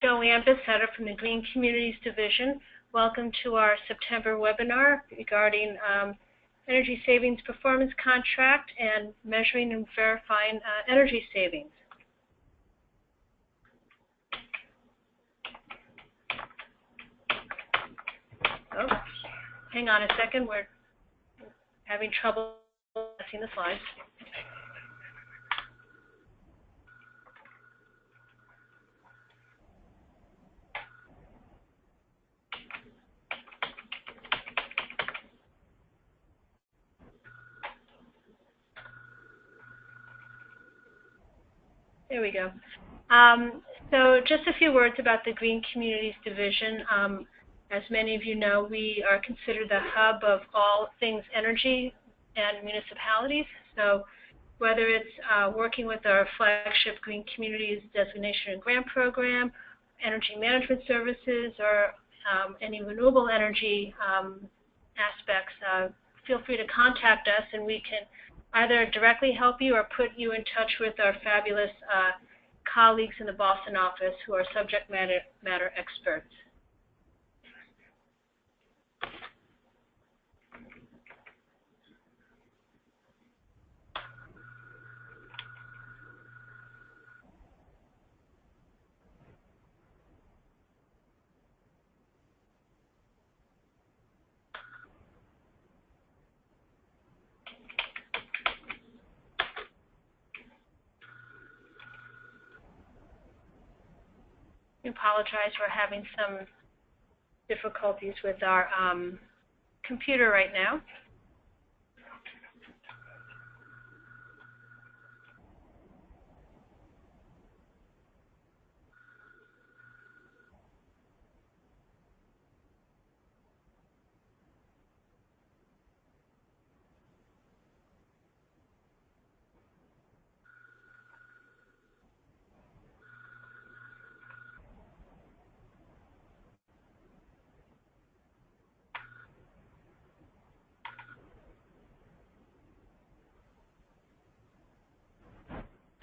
Joanne Bissetta from the Green Communities Division. Welcome to our September webinar regarding Energy Savings Performance Contract and Measuring and Verifying Energy Savings. Oh, hang on a second, we're having trouble seeing the slides. There we go. So just a few words about the Green Communities Division. As many of you know, we are considered the hub of all things energy and municipalities. So whether it's working with our flagship Green Communities Designation and Grant Program, energy management services, or any renewable energy aspects, feel free to contact us and we can either directly help you or put you in touch with our fabulous colleagues in the Boston office who are subject matter experts. I apologize, we're having some difficulties with our computer right now.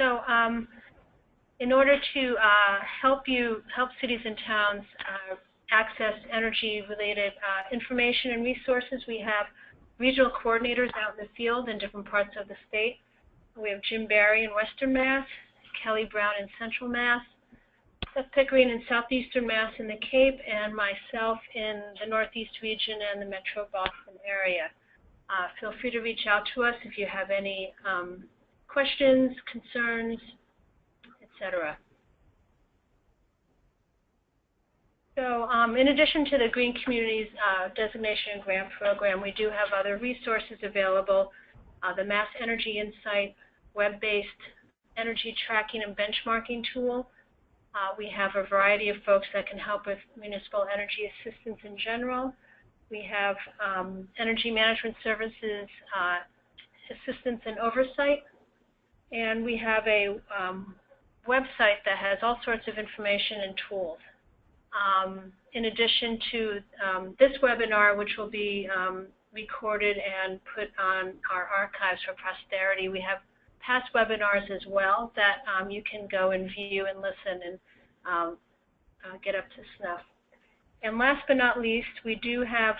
So in order to help cities and towns access energy-related information and resources, we have regional coordinators out in the field in different parts of the state. We have Jim Barry in Western Mass, Kelly Brown in Central Mass, Seth Pickering in Southeastern Mass in the Cape, and myself in the Northeast region and the Metro Boston area. Feel free to reach out to us if you have any questions, concerns, etc. So in addition to the Green Communities Designation and Grant Program, we do have other resources available. The Mass Energy Insight web-based energy tracking and benchmarking tool. We have a variety of folks that can help with municipal energy assistance in general. We have energy management services, assistance and oversight. And we have a website that has all sorts of information and tools. In addition to this webinar, which will be recorded and put on our archives for posterity, we have past webinars as well that you can go and view and listen and get up to snuff. And last but not least, we do have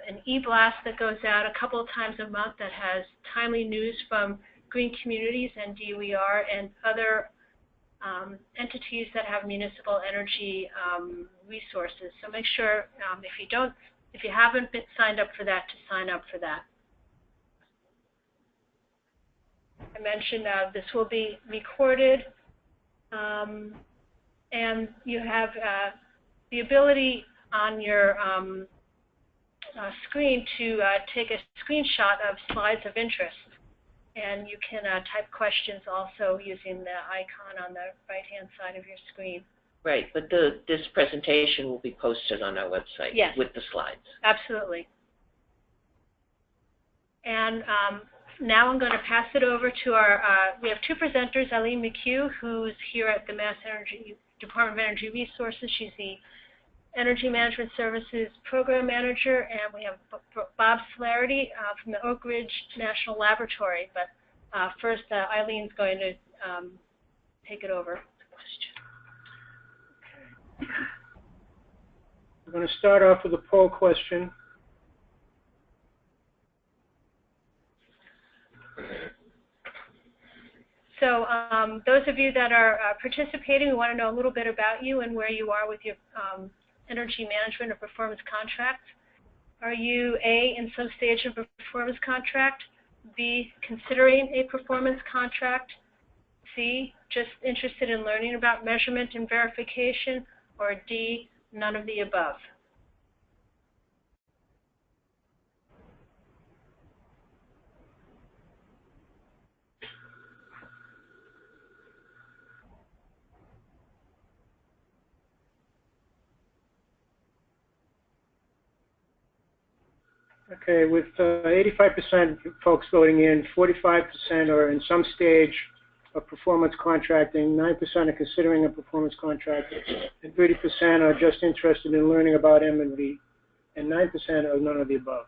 an e-blast that goes out a couple of times a month that has timely news from Green Communities and DOER and other entities that have municipal energy resources. So make sure if you haven't been signed up for that, to sign up for that. I mentioned this will be recorded, and you have the ability on your screen to take a screenshot of slides of interest. And you can type questions also using the icon on the right-hand side of your screen. Right, but this presentation will be posted on our website. Yes. With the slides. Absolutely. And now I'm going to pass it over to our, we have two presenters, Eileen McHugh, who's here at the Mass Energy Department of Energy Resources. She's the Energy Management Services Program Manager, and we have Bob Flaherty from the Oak Ridge National Laboratory. But first, Eileen's going to take it over. We're going to start off with a poll question. So those of you that are participating, we want to know a little bit about you and where you are with your energy management or performance contract. Are you A, in some stage of a performance contract, B, considering a performance contract, C, just interested in learning about measurement and verification, or D, none of the above? Okay, with 85% folks voting in, 45% are in some stage of performance contracting, 9% are considering a performance contract, and 30% are just interested in learning about M&V, and 9% are none of the above.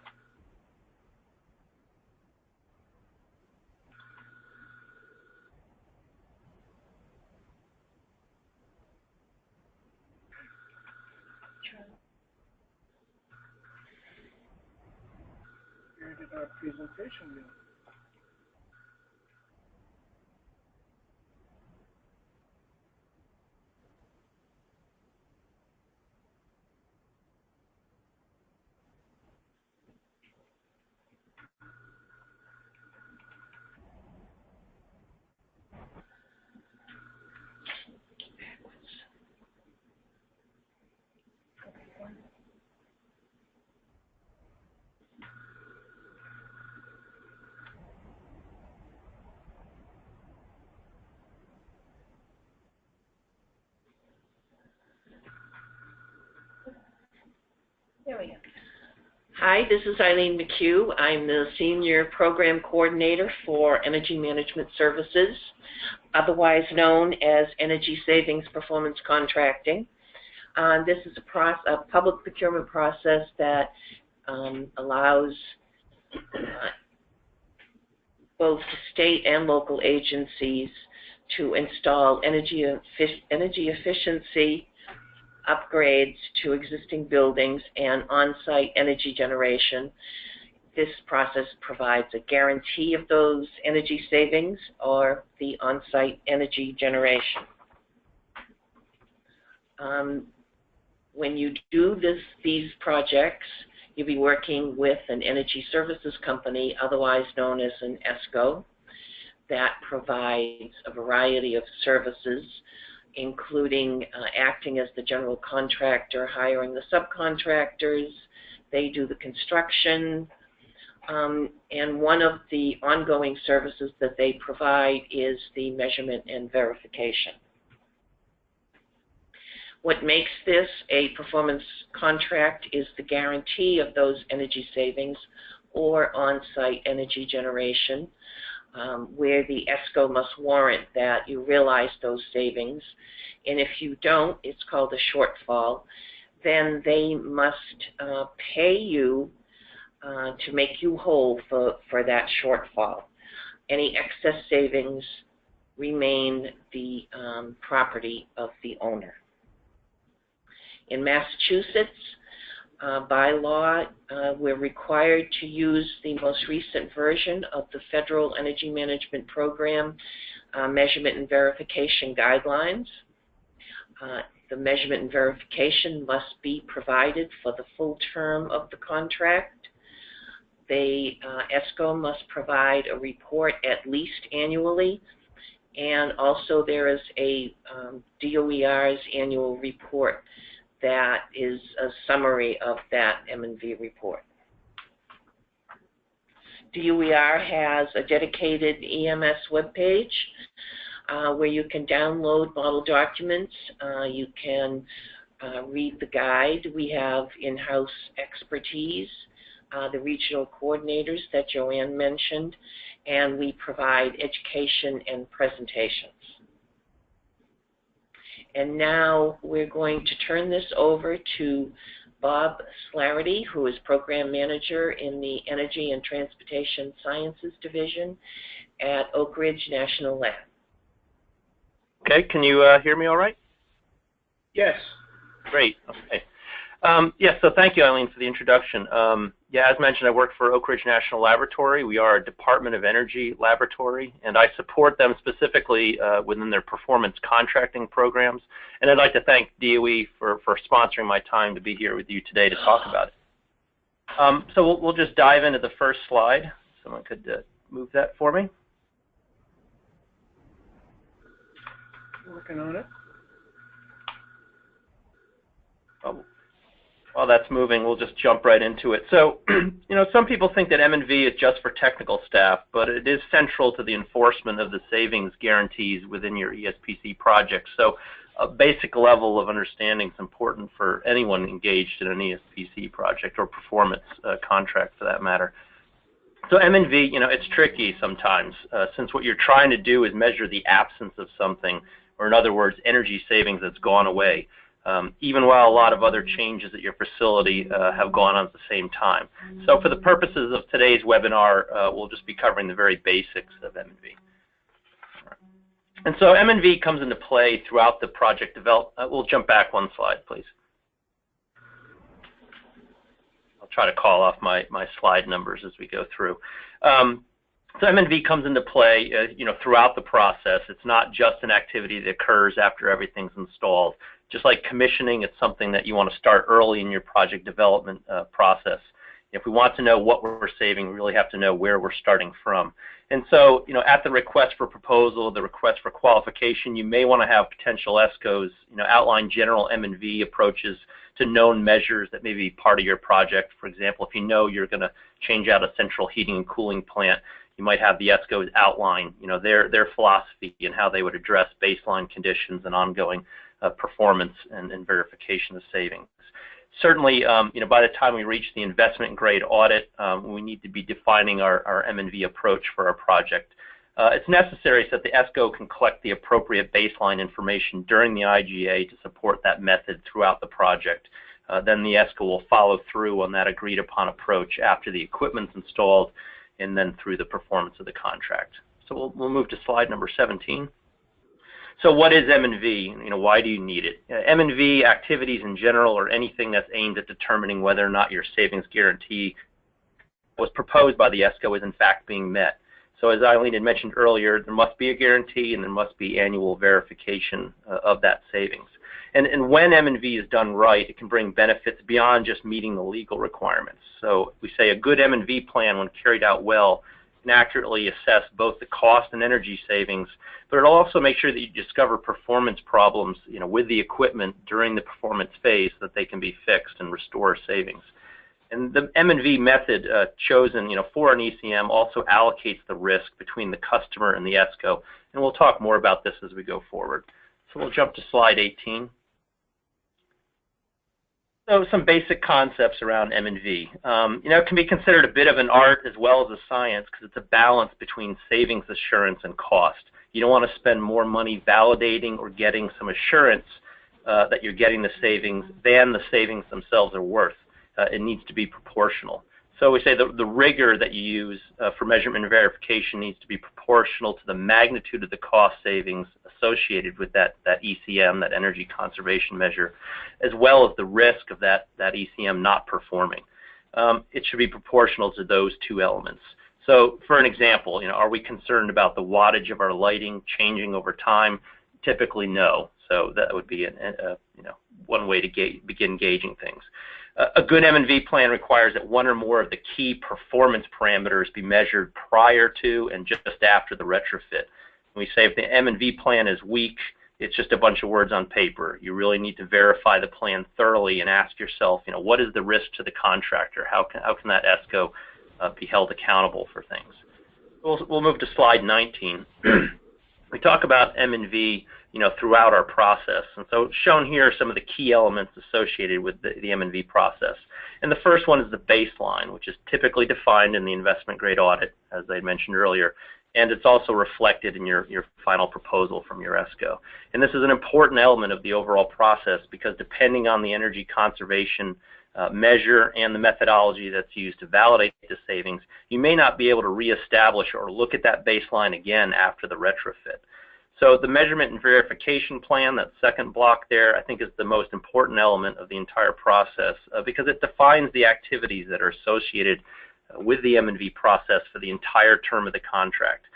Where did our presentation go? There we go. Hi, this is Eileen McHugh. I'm the Senior Program Coordinator for Energy Management Services, otherwise known as Energy Savings Performance Contracting. This is a public procurement process that allows both state and local agencies to install energy efficiency upgrades to existing buildings and on-site energy generation. This process provides a guarantee of those energy savings or the on-site energy generation. When you do these projects, you'll be working with an energy services company, otherwise known as an ESCO, that provides a variety of services, including acting as the general contractor, hiring the subcontractors. They do the construction, and one of the ongoing services that they provide is the measurement and verification. What makes this a performance contract is the guarantee of those energy savings or on-site energy generation, where the ESCO must warrant that you realize those savings. And if you don't, it's called a shortfall, then they must pay you to make you whole for that shortfall. Any excess savings remain the property of the owner. In Massachusetts, by law, we're required to use the most recent version of the Federal Energy Management Program Measurement and Verification Guidelines. The measurement and verification must be provided for the full term of the contract. ESCO must provide a report at least annually, and also there is a DOER's annual report that is a summary of that M&V report. DOER has a dedicated EMS webpage where you can download model documents. You can read the guide. We have in-house expertise, the regional coordinators that Joanne mentioned, and we provide education and presentations. And now we're going to turn this over to Bob Slarity, who is Program Manager in the Energy and Transportation Sciences Division at Oak Ridge National Lab. Okay, can you hear me all right? Yes. Great. Okay. Yeah, so thank you, Eileen, for the introduction. Yeah, as mentioned, I work for Oak Ridge National Laboratory. We are a Department of Energy laboratory, and I support them specifically within their performance contracting programs. And I'd like to thank DOE for sponsoring my time to be here with you today to talk about it. So we'll just dive into the first slide. Someone could move that for me. Working on it. Oh. While that's moving, we'll just jump right into it. So, some people think that M&V is just for technical staff, but it is central to the enforcement of the savings guarantees within your ESPC project. So, a basic level of understanding is important for anyone engaged in an ESPC project or performance contract, for that matter. So, M&V, it's tricky sometimes, since what you're trying to do is measure the absence of something, or in other words, energy savings that's gone away. Even while a lot of other changes at your facility have gone on at the same time. So for the purposes of today's webinar, we'll just be covering the very basics of M&V. And so M&V comes into play throughout the project development. We'll jump back one slide, please. I'll try to call off my slide numbers as we go through. So M&V comes into play, throughout the process. It's not just an activity that occurs after everything's installed. Just like commissioning, it's something that you want to start early in your project development process. If we want to know what we're saving, we really have to know where we're starting from. And so, at the request for proposal, the request for qualification, you may want to have potential ESCOs, outline general M&V approaches to known measures that may be part of your project. For example, if you know you're going to change out a central heating and cooling plant, you might have the ESCOs outline, their philosophy and how they would address baseline conditions and ongoing performance and verification of savings. Certainly, by the time we reach the investment grade audit, we need to be defining our M&V approach for our project. It's necessary so that the ESCO can collect the appropriate baseline information during the IGA to support that method throughout the project. Then the ESCO will follow through on that agreed upon approach after the equipment's installed and then through the performance of the contract. So we'll move to slide number 17. So what is M&V? Why do you need it? M&V activities in general or anything that's aimed at determining whether or not your savings guarantee was proposed by the ESCO is in fact being met. So as Eileen had mentioned earlier, there must be a guarantee and there must be annual verification of that savings. And when M&V is done right, it can bring benefits beyond just meeting the legal requirements. So we say a good M&V plan, when carried out well, can accurately assess both the cost and energy savings, but it'll also make sure that you discover performance problems, with the equipment during the performance phase so that they can be fixed and restore savings. And the M&V method chosen, for an ECM also allocates the risk between the customer and the ESCO, and we'll talk more about this as we go forward. So we'll jump to slide 18. So some basic concepts around M&V. It can be considered a bit of an art as well as a science because it's a balance between savings assurance and cost. You don't want to spend more money validating or getting some assurance that you're getting the savings than the savings themselves are worth. It needs to be proportional. So we say the rigor that you use for measurement and verification needs to be proportional to the magnitude of the cost savings associated with that ECM, that energy conservation measure, as well as the risk of that ECM not performing. It should be proportional to those two elements. So for an example, are we concerned about the wattage of our lighting changing over time? Typically no. So that would be one way to begin gauging things. A good M&V plan requires that one or more of the key performance parameters be measured prior to and just after the retrofit. We say if the M&V plan is weak, it's just a bunch of words on paper. You really need to verify the plan thoroughly and ask yourself, what is the risk to the contractor? How can that ESCO be held accountable for things? We'll move to slide 19. We talk about M&V throughout our process. And so shown here are some of the key elements associated with the M&V process. And the first one is the baseline, which is typically defined in the investment grade audit, as I mentioned earlier. And it's also reflected in your final proposal from your ESCO. And this is an important element of the overall process because depending on the energy conservation measure and the methodology that's used to validate the savings, you may not be able to reestablish or look at that baseline again after the retrofit. So the measurement and verification plan, that second block there, I think is the most important element of the entire process because it defines the activities that are associated with the M&V process for the entire term of the contract.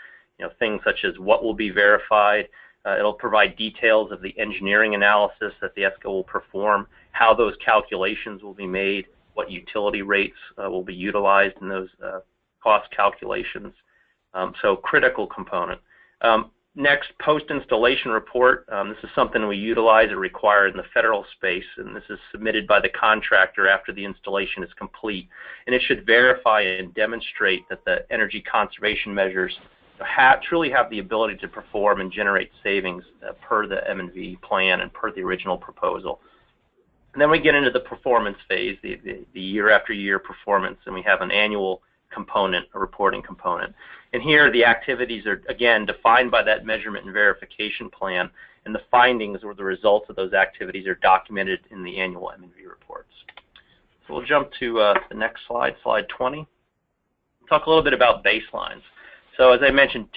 Things such as what will be verified. It'll provide details of the engineering analysis that the ESCO will perform, how those calculations will be made, what utility rates will be utilized in those cost calculations. So critical component. Next, post-installation report. This is something we utilize or require in the federal space, and this is submitted by the contractor after the installation is complete. And it should verify and demonstrate that the energy conservation measures truly have the ability to perform and generate savings per the M&V plan and per the original proposal. And then we get into the performance phase, the year after year performance, and we have an annual component, a reporting component. And here the activities are, again, defined by that measurement and verification plan, and the findings or the results of those activities are documented in the annual M&V reports. So we'll jump to the next slide, slide 20. Talk a little bit about baselines. So as I mentioned,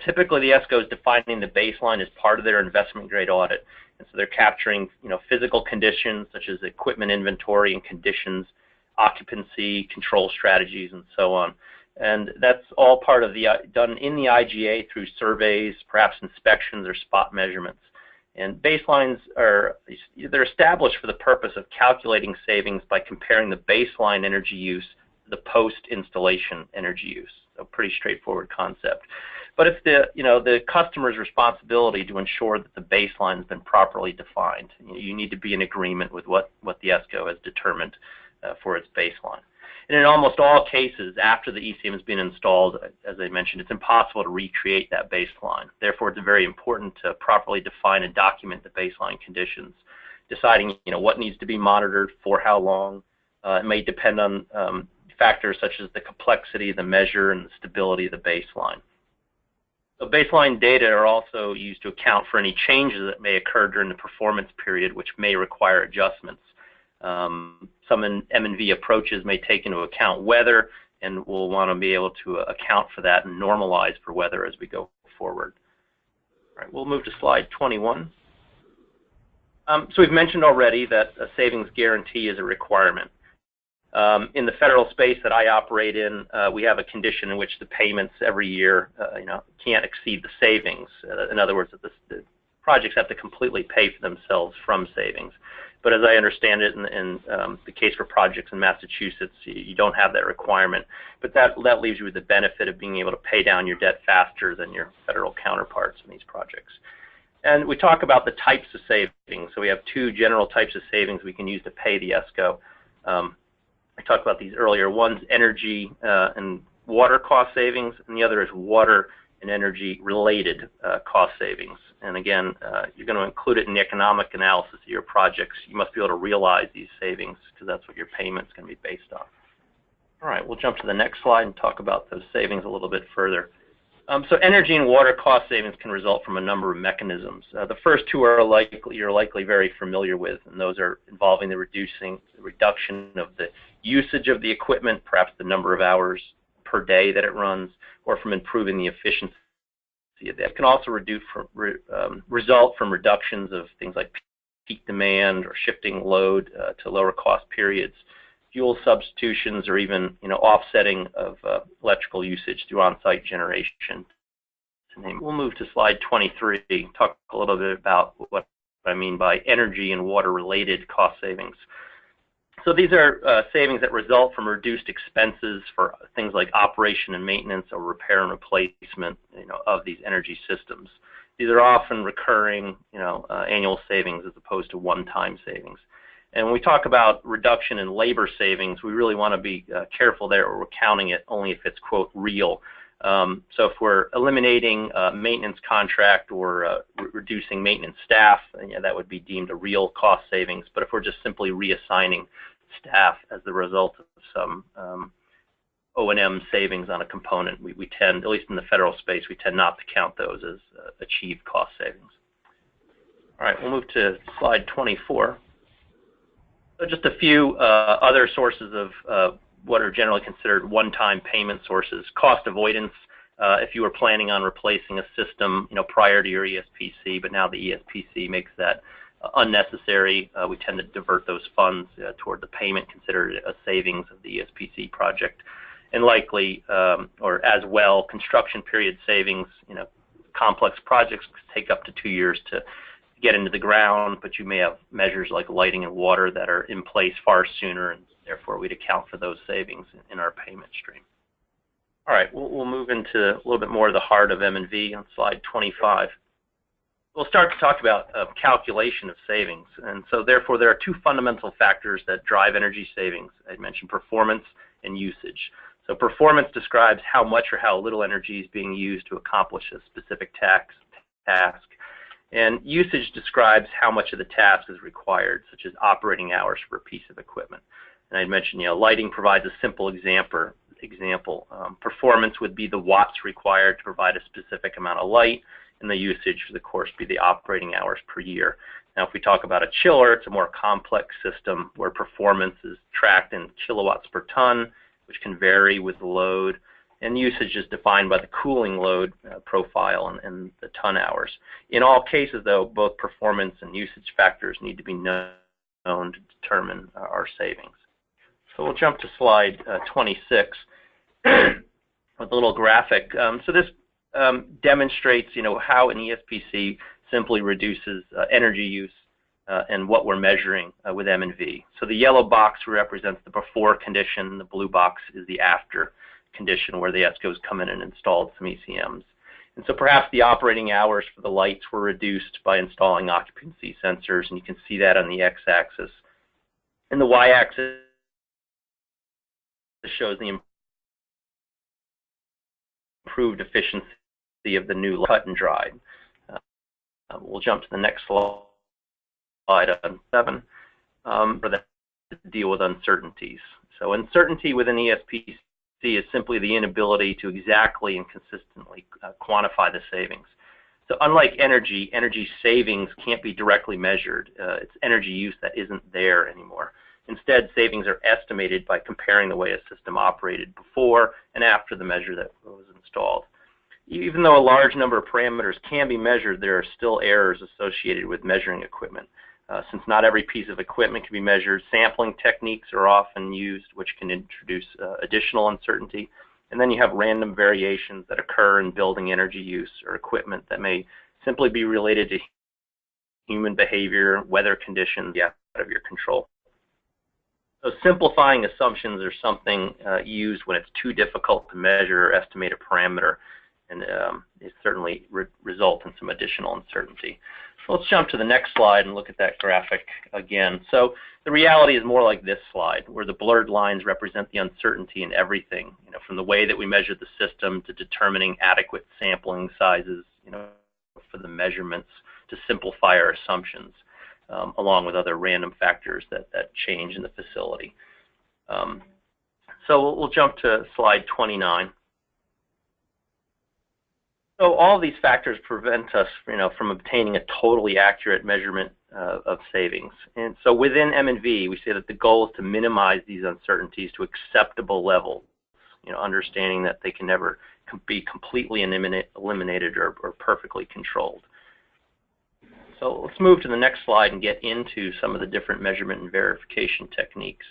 typically the ESCO is defining the baseline as part of their investment grade audit. And so they're capturing physical conditions such as equipment inventory and conditions, occupancy, control strategies, and so on. And that's all part of done in the IGA through surveys, perhaps inspections or spot measurements. And baselines they're established for the purpose of calculating savings by comparing the baseline energy use to the post-installation energy use. A pretty straightforward concept. But it's the customer's responsibility to ensure that the baseline has been properly defined. You need to be in agreement with what the ESCO has determined for its baseline. And in almost all cases, after the ECM has been installed, as I mentioned, it's impossible to recreate that baseline. Therefore, it's very important to properly define and document the baseline conditions, deciding what needs to be monitored for how long. It may depend on factors such as the complexity of the measure and the stability of the baseline. So baseline data are also used to account for any changes that may occur during the performance period, which may require adjustments. Some M&V approaches may take into account weather, and we'll want to be able to account for that and normalize for weather as we go forward. All right, we'll move to slide 21. So we've mentioned already that a savings guarantee is a requirement. In the federal space that I operate in, we have a condition in which the payments every year can't exceed the savings. In other words, the projects have to completely pay for themselves from savings. But as I understand it, in the case for projects in Massachusetts, you don't have that requirement. But that leaves you with the benefit of being able to pay down your debt faster than your federal counterparts in these projects. And we talk about the types of savings. So we have two general types of savings we can use to pay the ESCO. I talked about these earlier. One's energy and water cost savings, and the other is water and energy-related cost savings. And again, you're going to include it in the economic analysis of your projects. You must be able to realize these savings because that's what your payment's going to be based on. All right, we'll jump to the next slide and talk about those savings a little bit further. So energy and water cost savings can result from a number of mechanisms. The first two are you're likely very familiar with, and those are involving the reduction of the usage of the equipment, perhaps the number of hours per day that it runs, or from improving the efficiency of that. It can also result from reductions of things like peak demand or shifting load to lower cost periods, fuel substitutions, or even offsetting of electrical usage through on-site generation. We'll move to slide 23, talk a little bit about what I mean by energy and water-related cost savings. So these are savings that result from reduced expenses for things like operation and maintenance or repair and replacement of these energy systems. These are often recurring annual savings as opposed to one-time savings. And when we talk about reduction in labor savings, we really want to be careful there, or we're counting it only if it's, quote, real. So if we're eliminating maintenance contract or reducing maintenance staff, that would be deemed a real cost savings. But if we're just simply reassigning staff as the result of some O&M savings on a component, we tend, at least in the federal space, we tend not to count those as achieved cost savings. All right, we'll move to slide 24. So just a few other sources of what are generally considered one-time payment sources. Cost avoidance, if you were planning on replacing a system, prior to your ESPC, but now the ESPC makes that unnecessary. We tend to divert those funds toward the payment considered a savings of the ESPC project. And likely, or as well, construction period savings, complex projects take up to 2 years to get into the ground, but you may have measures like lighting and water that are in place far sooner, and therefore we'd account for those savings in our payment stream. All right, we'll move into a little bit more of the heart of M&V on slide 25. We'll start to talk about calculation of savings, and so therefore there are two fundamental factors that drive energy savings. I mentioned performance and usage. So performance describes how much or how little energy is being used to accomplish a specific task. And usage describes how much of the task is required, such as operating hours for a piece of equipment. And I mentioned, lighting provides a simple example. Performance would be the watts required to provide a specific amount of light, and the usage would, of course, be the operating hours per year. Now, if we talk about a chiller, it's a more complex system where performance is tracked in kilowatts per ton, which can vary with the load, and usage is defined by the cooling load profile and the ton hours. In all cases, though, both performance and usage factors need to be known to determine our savings. So we'll jump to slide 26 with a little graphic. So this demonstrates, how an ESPC simply reduces energy use and what we're measuring with M&V. So the yellow box represents the before condition, the blue box is the after condition where the ESCOs come in and installed some ECMs. And so perhaps the operating hours for the lights were reduced by installing occupancy sensors, and you can see that on the x-axis. And the y-axis shows the improved efficiency of the new cut and dried. We'll jump to the next slide on 7 for that to deal with uncertainties. So uncertainty within ESPC is simply the inability to exactly and consistently quantify the savings. So unlike energy savings can't be directly measured. It's energy use that isn't there anymore. Instead, savings are estimated by comparing the way a system operated before and after the measure that was installed. Even though a large number of parameters can be measured, there are still errors associated with measuring equipment. Since not every piece of equipment can be measured, sampling techniques are often used, which can introduce additional uncertainty. And then you have random variations that occur in building energy use or equipment that may simply be related to human behavior, weather conditions out of your control. So simplifying assumptions are something used when it's too difficult to measure or estimate a parameter, and it certainly result in some additional uncertainty. So let's jump to the next slide and look at that graphic again. So the reality is more like this slide, where the blurred lines represent the uncertainty in everything, from the way that we measure the system to determining adequate sampling sizes, for the measurements to simplify our assumptions, along with other random factors that change in the facility. So we'll jump to slide 29. So all these factors prevent us, from obtaining a totally accurate measurement of savings. And so within M&V, we say that the goal is to minimize these uncertainties to acceptable levels, understanding that they can never be completely eliminated or perfectly controlled. So let's move to the next slide and get into some of the different measurement and verification techniques.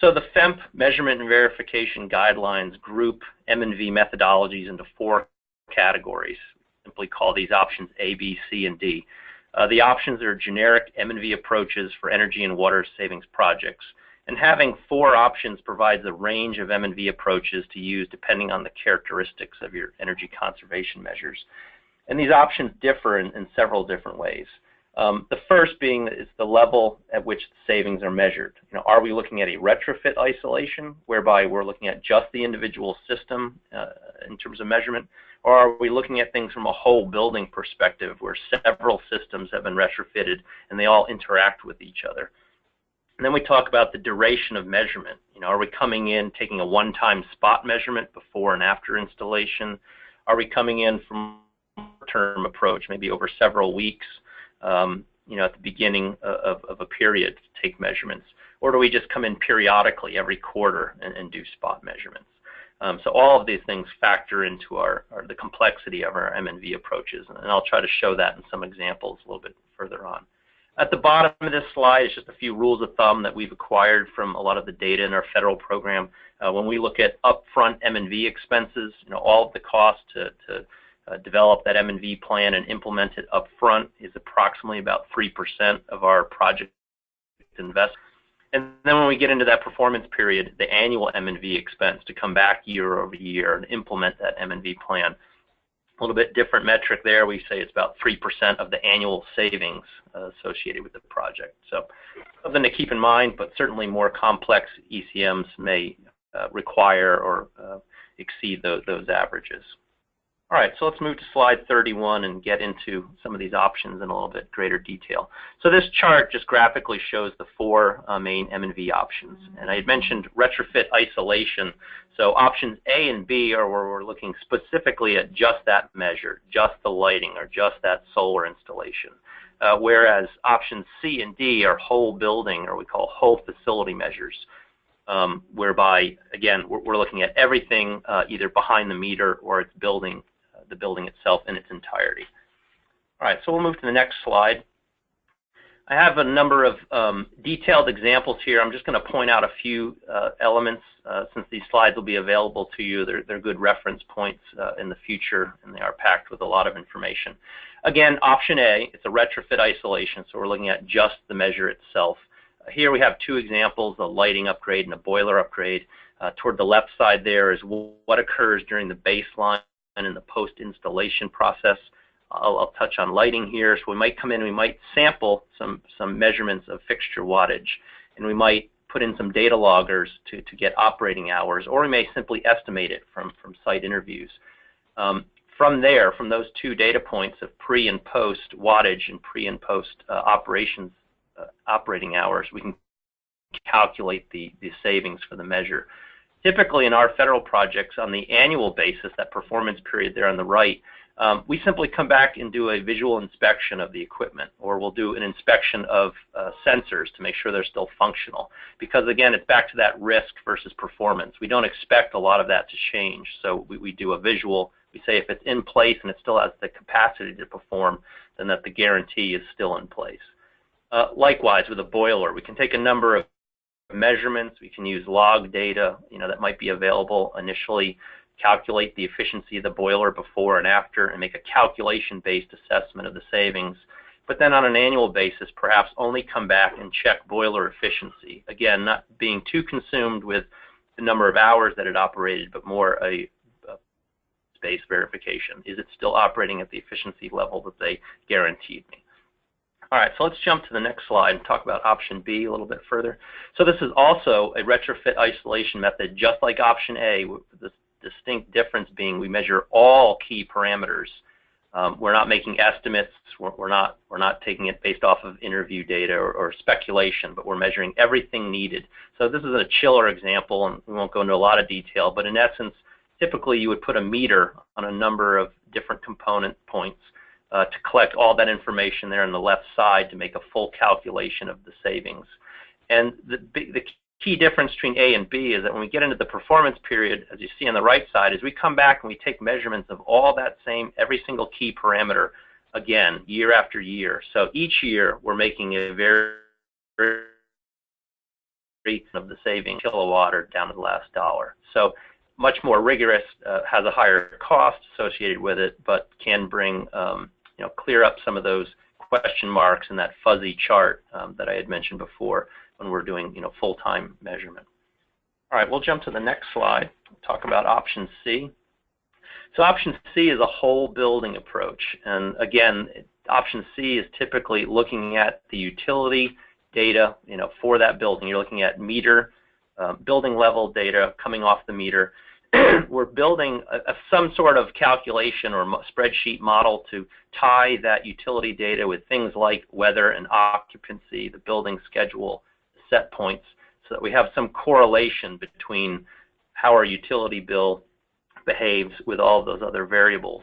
So the FEMP measurement and verification guidelines group M&V methodologies into 4 categories. Simply call these options A, B, C, and D. The options are generic M&V approaches for energy and water savings projects. And having 4 options provides a range of M&V approaches to use depending on the characteristics of your energy conservation measures. And these options differ in several different ways. The first being is the level at which the savings are measured. Are we looking at a retrofit isolation, whereby we're looking at just the individual system in terms of measurement, or are we looking at things from a whole building perspective where several systems have been retrofitted and they all interact with each other? And then we talk about the duration of measurement. Are we coming in taking a one-time spot measurement before and after installation? Are we coming in from a term approach, maybe over several weeks, at the beginning of a period to take measurements? Or do we just come in periodically every quarter and do spot measurements? So all of these things factor into the complexity of our M&V approaches, and I'll try to show that in some examples a little bit further on. At the bottom of this slide is just a few rules of thumb that we've acquired from a lot of the data in our federal program. When we look at upfront M&V expenses, all of the cost to develop that M&V plan and implement it upfront is approximately about 3% of our project investment. And then when we get into that performance period, the annual M&V expense to come back year over year and implement that M&V plan. A little bit different metric there. We say it's about 3% of the annual savings associated with the project. So something to keep in mind, but certainly more complex ECMs may require or exceed those averages. All right, so let's move to slide 31 and get into some of these options in a little bit greater detail. So this chart just graphically shows the four main M&V options. And I had mentioned retrofit isolation. So options A and B are where we're looking specifically at just that measure, just the lighting, or just that solar installation. Whereas options C and D are whole building, or we call whole facility measures, whereby, again, we're looking at everything either behind the meter or it's building, the building itself in its entirety. All right, so we'll move to the next slide. I have a number of detailed examples here. I'm just going to point out a few elements since these slides will be available to you. They're good reference points in the future, and they are packed with a lot of information. Again, option A, it's a retrofit isolation, so we're looking at just the measure itself. Here we have two examples, a lighting upgrade and a boiler upgrade. Toward the left side there is what occurs during the baseline and in the post-installation process. I'll touch on lighting here. So we might come in and we might sample some measurements of fixture wattage, and we might put in some data loggers to get operating hours, or we may simply estimate it from site interviews. From there, from those two data points of pre and post wattage and pre and post operating hours, we can calculate the savings for the measure. Typically in our federal projects on the annual basis, that performance period there on the right, we simply come back and do a visual inspection of the equipment, or we'll do an inspection of sensors to make sure they're still functional. Because again, it's back to that risk versus performance. We don't expect a lot of that to change, so we do a visual. We say if it's in place and it still has the capacity to perform, then that the guarantee is still in place. Likewise with a boiler, we can take a number of measurements. We can use log data, that might be available initially, calculate the efficiency of the boiler before and after, and make a calculation-based assessment of the savings. But then on an annual basis, perhaps only come back and check boiler efficiency. Again, not being too consumed with the number of hours that it operated, but more a space verification. Is it still operating at the efficiency level that they guaranteed me? All right, so let's jump to the next slide and talk about option B a little bit further. So this is also a retrofit isolation method, just like option A, with the distinct difference being we measure all key parameters. We're not making estimates. We're not taking it based off of interview data or speculation, but we're measuring everything needed. So this is a chiller example, and we won't go into a lot of detail, but in essence, typically you would put a meter on a number of different component points to collect all that information there on the left side to make a full calculation of the savings. And the key difference between A and B is that when we get into the performance period, as you see on the right side, is we come back and we take measurements of all that every single key parameter again, year after year. So each year we're making a very of the saving kilowatt or down to the last dollar. So much more rigorous, has a higher cost associated with it, but can bring clear up some of those question marks in that fuzzy chart that I had mentioned before when we're doing full-time measurement. All right, we'll jump to the next slide, talk about option C. So option C is a whole building approach, and again, option C is typically looking at the utility data for that building. You're looking at meter, building level data coming off the meter. We're building some sort of calculation or spreadsheet model to tie that utility data with things like weather and occupancy, the building schedule, set points, so that we have some correlation between how our utility bill behaves with all of those other variables.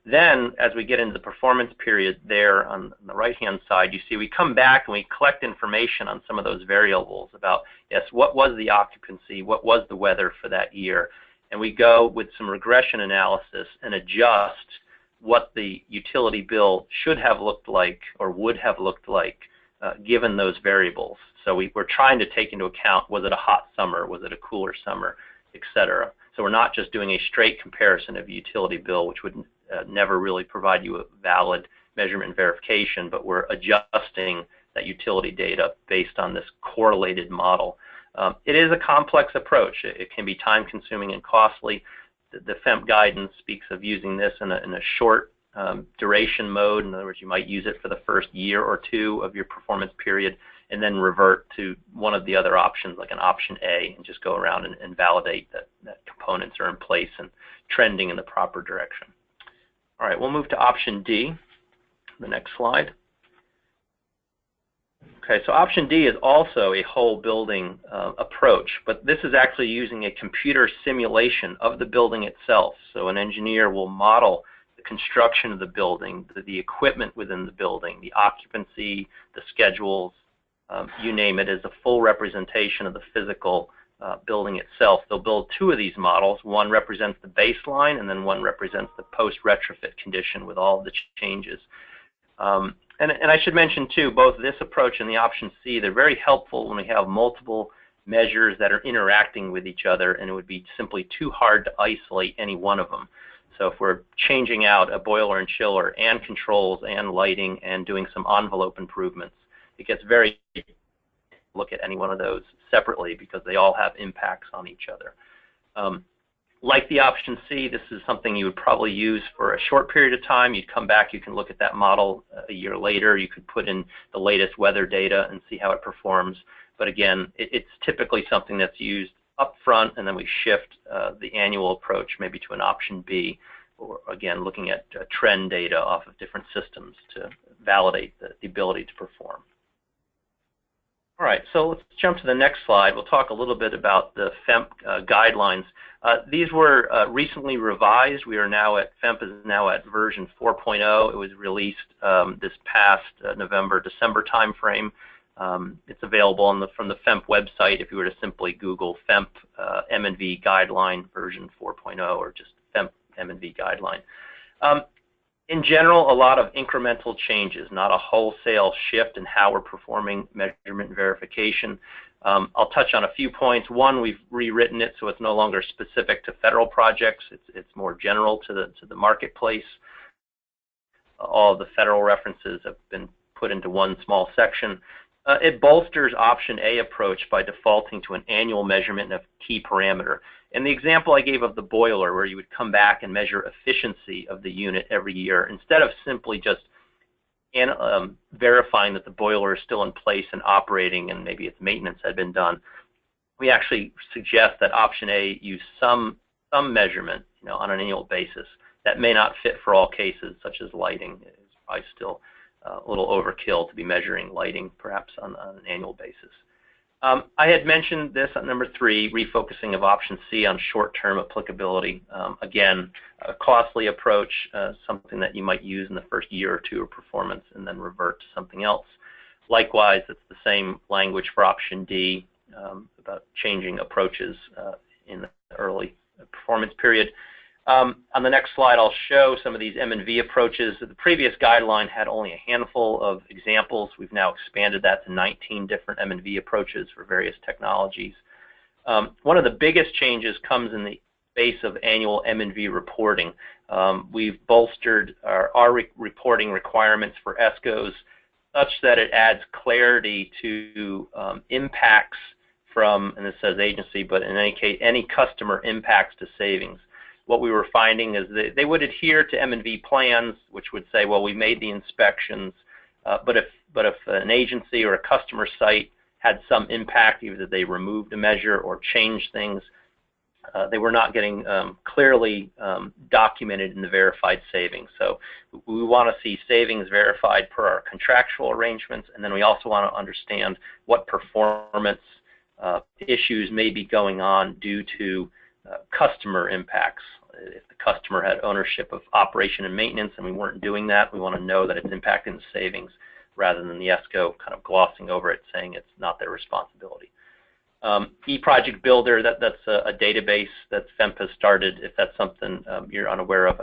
Then, as we get into the performance period there on the right-hand side, you see we come back and we collect information on some of those variables about, yes, what was the occupancy, what was the weather for that year, and we go with some regression analysis and adjust what the utility bill should have looked like or would have looked like given those variables. So we're trying to take into account, was it a hot summer, was it a cooler summer, et cetera. So we're not just doing a straight comparison of a utility bill, which would never really provide you a valid measurement and verification, but we're adjusting that utility data based on this correlated model. It is a complex approach. It can be time-consuming and costly. The FEMP guidance speaks of using this in a short duration mode. In other words, you might use it for the first year or two of your performance period and then revert to one of the other options, like an option A, and just go around and validate that components are in place and trending in the proper direction. All right, we'll move to option D, the next slide. Okay, so option D is also a whole building approach, but this is actually using a computer simulation of the building itself. So an engineer will model the construction of the building, the equipment within the building, the occupancy, the schedules, you name it, as a full representation of the physical building itself. They'll build two of these models. One represents the baseline, and then one represents the post-retrofit condition with all of the changes. And I should mention, too, both this approach and the option C, they're very helpful when we have multiple measures that are interacting with each other, and it would be simply too hard to isolate any one of them. So if we're changing out a boiler and chiller and controls and lighting and doing some envelope improvements, it gets very look at any one of those separately because they all have impacts on each other. Like the option C, this is something you would probably use for a short period of time. You'd come back, you can look at that model a year later. You could put in the latest weather data and see how it performs. But again, it's typically something that's used up front, and then we shift the annual approach maybe to an option B, or again, looking at trend data off of different systems to validate the ability to perform. All right, so let's jump to the next slide. We'll talk a little bit about the FEMP guidelines. These were recently revised. We are now at, FEMP is now at version 4.0. It was released this past November, December timeframe. It's available from the FEMP website if you were to simply Google FEMP M&V guideline version 4.0 or just FEMP M&V guideline. In general, a lot of incremental changes, not a wholesale shift in how we're performing measurement and verification. I'll touch on a few points. One, we've rewritten it so it's no longer specific to federal projects. It's more general to the marketplace. All of the federal references have been put into one small section. It bolsters option A approach by defaulting to an annual measurement of key parameter. And the example I gave of the boiler, where you would come back and measure efficiency of the unit every year, instead of simply just verifying that the boiler is still in place and operating and maybe its maintenance had been done, we actually suggest that option A use some measurement, on an annual basis. That may not fit for all cases, such as lighting. It's probably still a little overkill to be measuring lighting, perhaps on an annual basis. I had mentioned this at number 3, refocusing of option C on short-term applicability. Again, a costly approach, something that you might use in the first year or two of performance and then revert to something else. Likewise, it's the same language for option D about changing approaches in the early performance period. On the next slide, I'll show some of these M&V approaches. The previous guideline had only a handful of examples. We've now expanded that to 19 different M&V approaches for various technologies. One of the biggest changes comes in the space of annual M&V reporting. We've bolstered our reporting requirements for ESCOs such that it adds clarity to impacts from, and it says agency, but in any case, any customer impacts to savings. What we were finding is that they would adhere to M&V plans, which would say, well, we made the inspections, but if an agency or a customer site had some impact, either they removed a measure or changed things, they were not getting clearly documented in the verified savings. So we want to see savings verified per our contractual arrangements, and then we also want to understand what performance issues may be going on due to customer impacts. If the customer had ownership of operation and maintenance and we weren't doing that, we want to know that it's impacting the savings rather than the ESCO kind of glossing over it, saying it's not their responsibility. eProject Builder, that's a database that FEMP has started. If that's something you're unaware of,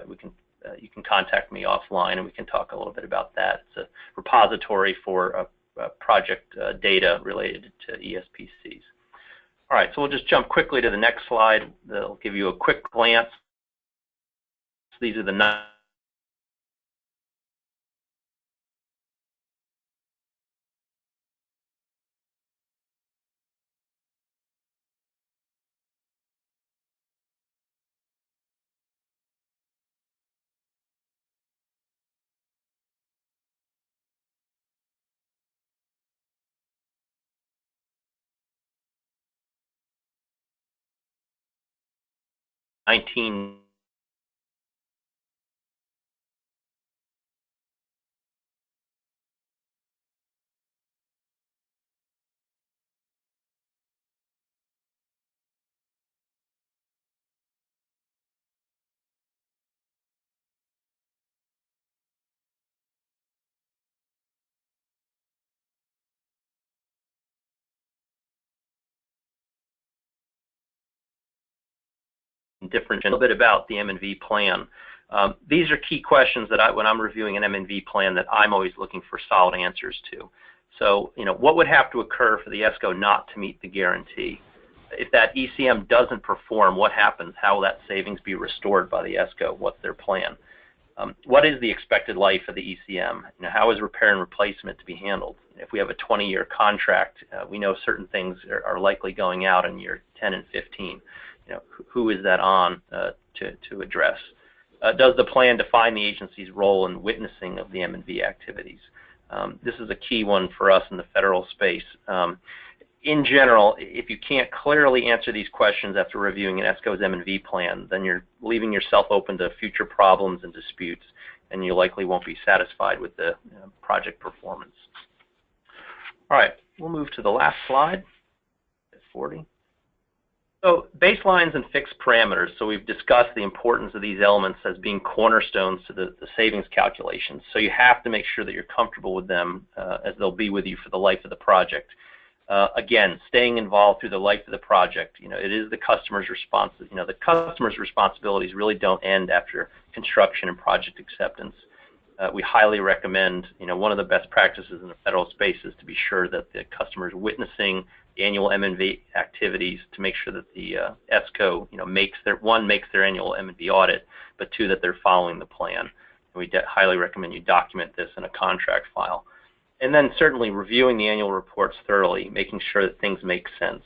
you can contact me offline and we can talk a little bit about that. It's a repository for project data related to ESPCs. All right, so we'll just jump quickly to the next slide. That'll give you a quick glance. These are the 19 different, a little bit about the M&V plan. These are key questions that when I'm reviewing an M&V plan that I'm always looking for solid answers to. So, what would have to occur for the ESCO not to meet the guarantee? If that ECM doesn't perform, what happens? How will that savings be restored by the ESCO? What's their plan? What is the expected life of the ECM? How is repair and replacement to be handled? If we have a 20-year contract, we know certain things are likely going out in year 10 and 15. Who is that on to address? Does the plan define the agency's role in witnessing of the M&V activities? This is a key one for us in the federal space. In general, if you can't clearly answer these questions after reviewing an ESCO's M&V plan, then you're leaving yourself open to future problems and disputes, and you likely won't be satisfied with the project performance. All right, we'll move to the last slide, 40. So baselines and fixed parameters. So we've discussed the importance of these elements as being cornerstones to the savings calculations. So you have to make sure that you're comfortable with them as they'll be with you for the life of the project. Again, staying involved through the life of the project. It is the customer's the customer's responsibilities really don't end after construction and project acceptance. We highly recommend, one of the best practices in the federal space is to be sure that the customer is witnessing the annual M&V activities to make sure that the ESCO, makes their annual M&V audit, but two, that they're following the plan. And we highly recommend you document this in a contract file. And then certainly reviewing the annual reports thoroughly, making sure that things make sense.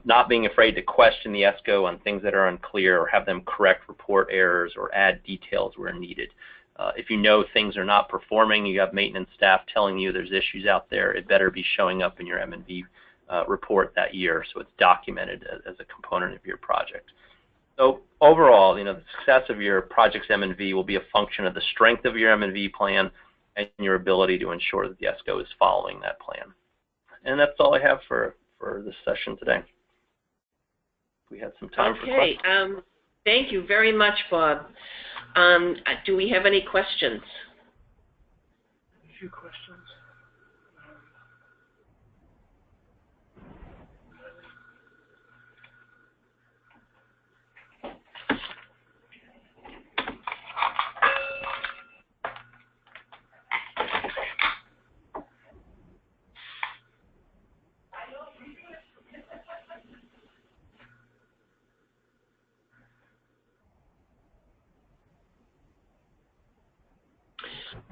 Not being afraid to question the ESCO on things that are unclear or have them correct report errors or add details where needed. If you know things are not performing, you have maintenance staff telling you there's issues out there, it better be showing up in your M&V report that year so it's documented as a component of your project. So overall, the success of your project's M&V will be a function of the strength of your M&V plan and your ability to ensure that the ESCO is following that plan. And that's all I have for this session today. We had some time for questions. Okay, thank you very much, Bob. Do we have any questions? A few questions.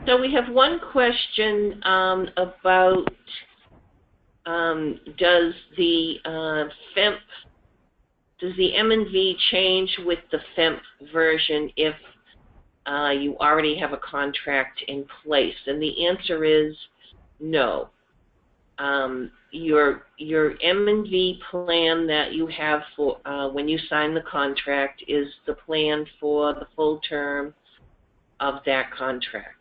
So we have one question about does the M&V change with the FEMP version if you already have a contract in place? And the answer is no. Your M&V plan that you have for when you sign the contract is the plan for the full term of that contract.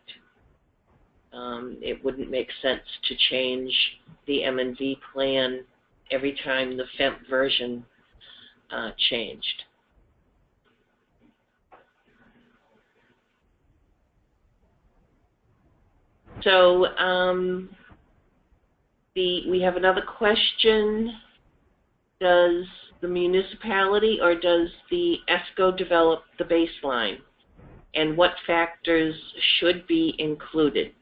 It wouldn't make sense to change the M&V plan every time the FEMP version changed. So we have another question. does the municipality or does the ESCO develop the baseline? And what factors should be included?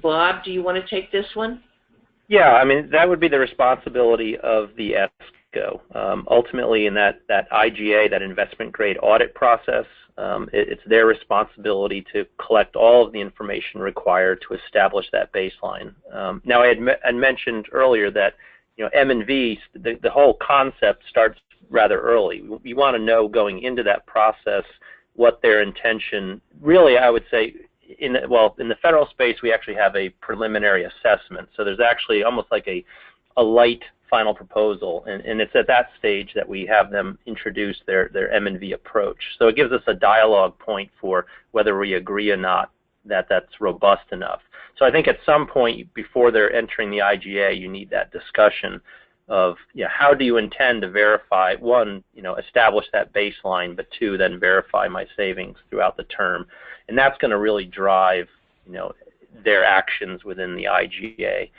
Bob, do you want to take this one? Yeah, I mean, that would be the responsibility of the ESCO. Ultimately, in that IGA, that investment grade audit process, it's their responsibility to collect all of the information required to establish that baseline. Now, I had mentioned earlier that M&V, the whole concept starts rather early. We want to know going into that process what their intention. Really, I would say, in the federal space, we actually have a preliminary assessment. So there's actually almost like a light final proposal, and it's at that stage that we have them introduce their M&V approach. So it gives us a dialogue point for whether we agree or not that that's robust enough. So I think at some point before they're entering the IGA, you need that discussion of how do you intend to verify, one, establish that baseline, but two, then verify my savings throughout the term. And that's going to really drive their actions within the IGA.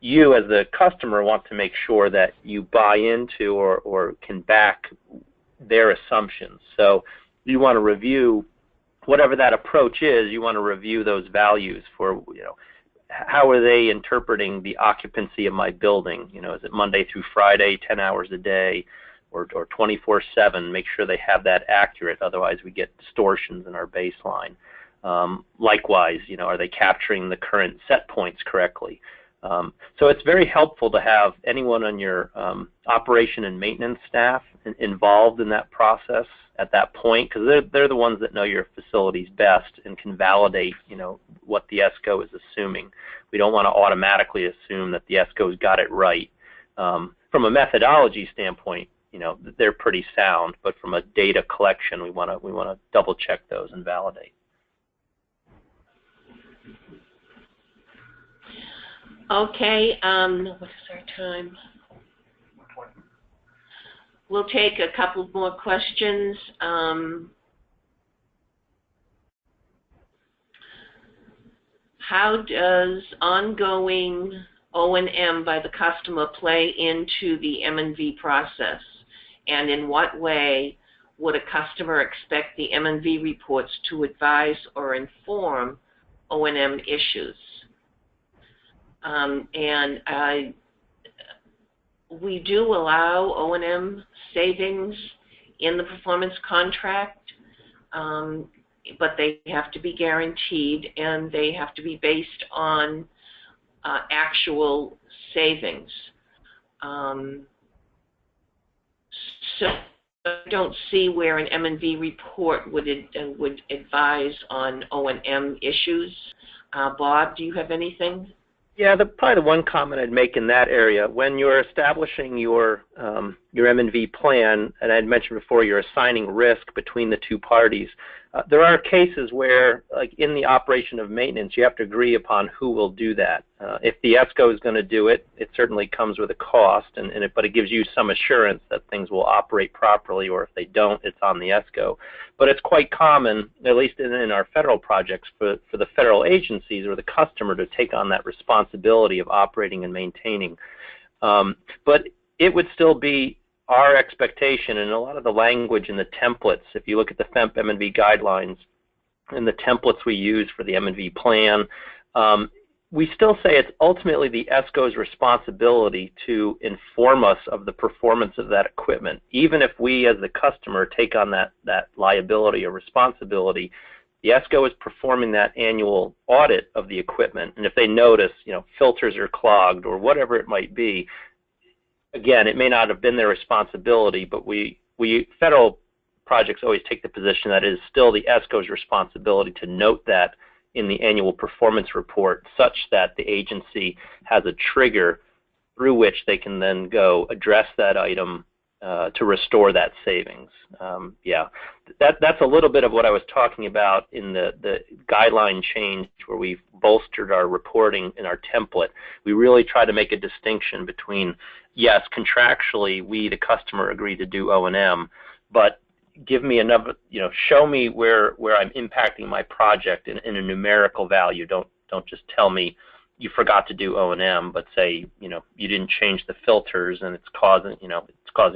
You as the customer want to make sure that you buy into or can back their assumptions. So you want to review whatever that approach is. You want to review those values for how are they interpreting the occupancy of my building? Is it Monday through Friday, 10 hours a day, or 24/7? Make sure they have that accurate. Otherwise, we get distortions in our baseline. Likewise, are they capturing the current set points correctly? So it's very helpful to have anyone on your operation and maintenance staff involved in that process at that point, because they're the ones that know your facilities best and can validate, what the ESCO is assuming. We don't want to automatically assume that the ESCO's got it right. From a methodology standpoint, they're pretty sound, but from a data collection, we want to double check those and validate. Okay, what is our time? We'll take a couple more questions. How does ongoing O&M by the customer play into the M&V process? And in what way would a customer expect the M&V reports to advise or inform O&M issues? We do allow O&M savings in the performance contract, but they have to be guaranteed and they have to be based on actual savings. So I don't see where an M&V report would advise on O&M issues. Bob, do you have anything? Yeah, probably the one comment I'd make in that area, when you're establishing your M&V plan, and I'd mentioned before, you're assigning risk between the two parties. There are cases where, like in the operation of maintenance, you have to agree upon who will do that. If the ESCO is going to do it, it certainly comes with a cost, but it gives you some assurance that things will operate properly, or if they don't, it's on the ESCO. But it's quite common, at least in our federal projects, for the federal agencies or the customer to take on that responsibility of operating and maintaining. But it would still be our expectation, and a lot of the language in the templates, if you look at the FEMP M&V guidelines and the templates we use for the M&V plan, we still say it's ultimately the ESCO's responsibility to inform us of the performance of that equipment. Even if we as the customer take on that liability or responsibility, the ESCO is performing that annual audit of the equipment, and if they notice, filters are clogged or whatever it might be, again, it may not have been their responsibility, but we federal projects always take the position that it is still the ESCO's responsibility to note that in the annual performance report, such that the agency has a trigger through which they can then go address that item to restore that savings. Yeah, that's a little bit of what I was talking about in the guideline change, where we've bolstered our reporting in our template. We really try to make a distinction between, yes, contractually we, the customer, agree to do O&M, but give me another, show me where I'm impacting my project in a numerical value. Don't just tell me, you forgot to do O&M, but say, you didn't change the filters and it's causing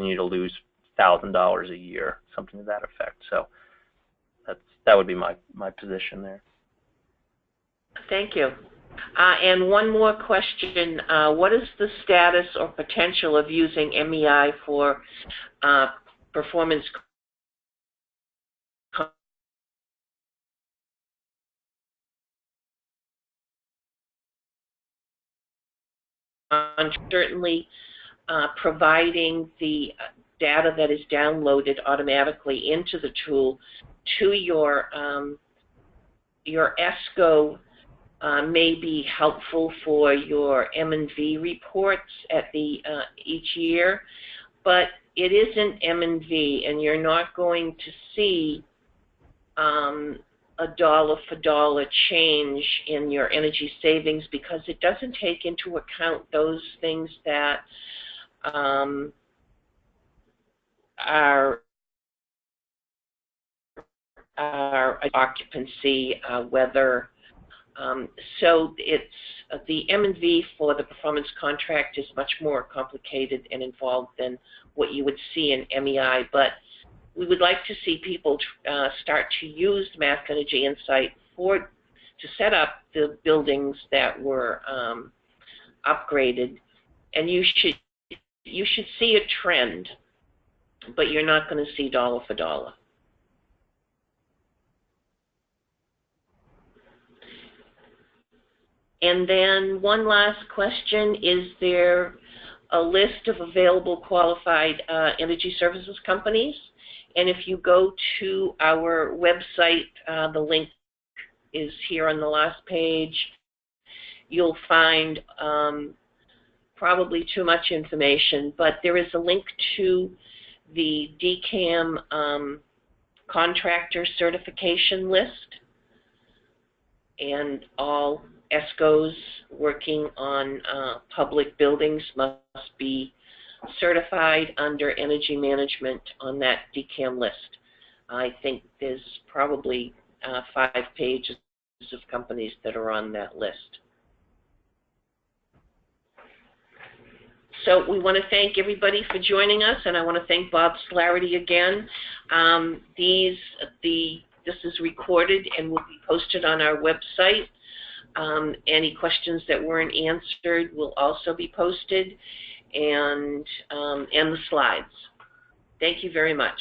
you to lose $1,000 a year, something to that effect. So that would be my position there. Thank you. And one more question. What is the status or potential of using MEI for performance certainly providing the data that is downloaded automatically into the tool to your ESCO may be helpful for your M&V reports at the each year, but it isn't M&V, and you're not going to see a dollar-for-dollar change in your energy savings because it doesn't take into account those things that are occupancy, weather. So it's the M&V for the performance contract is much more complicated and involved than what you would see in MEI, but we would like to see people start to use Mass Energy Insight to set up the buildings that were upgraded, and you should see a trend, but you're not going to see dollar for dollar. And then one last question, is there a list of available qualified energy services companies? And if you go to our website, the link is here on the last page, you'll find probably too much information, but there is a link to the DCAM contractor certification list, and all ESCOs working on public buildings must be certified under energy management on that DCAM list. I think there's probably 5 pages of companies that are on that list. So we want to thank everybody for joining us, and I want to thank Bob Slarity again. This is recorded and will be posted on our website. Any questions that weren't answered will also be posted, and the slides. Thank you very much.